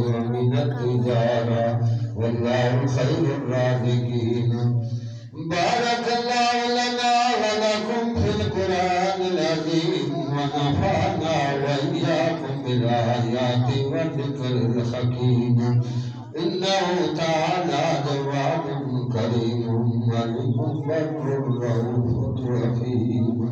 ومن التجارة والله خير الرازقين بارك الله لنا ولكم في القرآن العظيم ونفعنا وإياكم بالآيات والذكر الحكيم إنه تعالى جواد كريم ملك بر رؤوف رحيم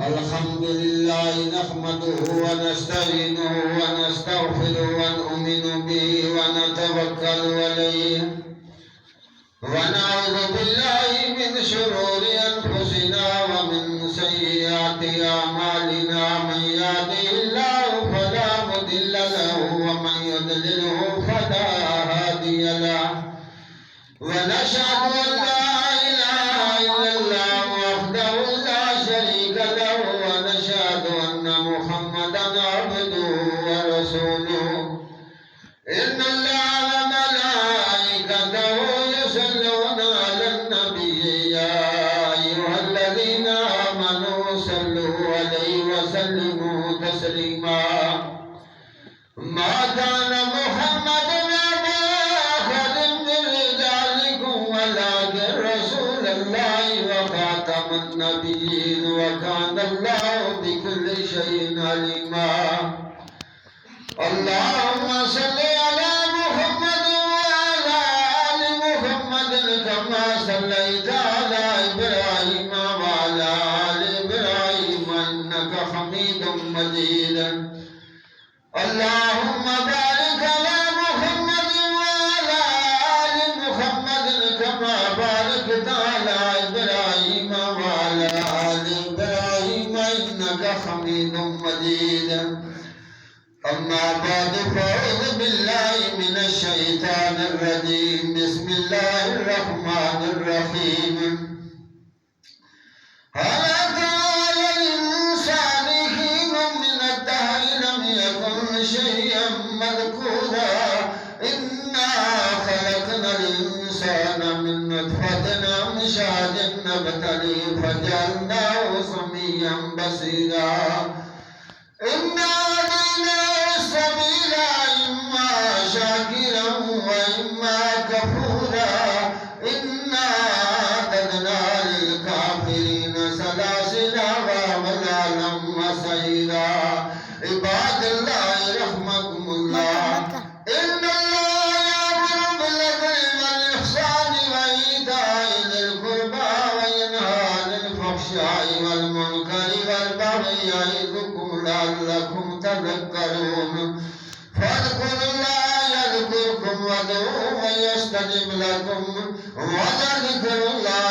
الحمد لله نحمده ونستعينه ونستغفره ونؤمن به ونتوكل عليه ونعوذ بالله من شرور أنفسنا ومن سيئات أعمالنا من يهده الله فلا مضل له ومن يضلله فلا هادي له ونشهد أن لا محمدا عبده ورسوله إن الله وملائكته يصلون على النبي يا أيها الذين آمنوا صلوا عليه وسلموا تسليما ما كان محمد أبا أحد من رجالكم ولكن رسول الله وخاتم النبيين وكان الله بكل شيء عليما اللهم صل على محمد وعلى آل محمد كما صليت على إبراهيم وعلى آل إبراهيم إنك حميد مجيد اللهم بارك على محمد وعلى آل محمد كما باركت على إبراهيم وعلى آل إبراهيم إنك حميد مجيد أما بعد فأعوذ بالله من الشيطان الرجيم بسم الله الرحمن الرحيم هل أتى على الإنسان حين من الدهر لم يكن شيئا مذكورا إنا خلقنا الإنسان من نطفة أمشاج نبتليه فجعلناه سميعا بصيرا إنا هديناه السبيل إما شاكرا وإما كفورا إنا أعتدنا للكافرين سلاسل وأغلالا وسعيرا عباد الله رحمكم الله إن الله يأمر بالعدل والإحسان وإيتاء ذي القربى وينهى عن الفحشاء والمنكر والبغي يعظكم لعلكم تذكرون فاذكروا الله يذكركم وادعوه يستجب لكم ولذكر الله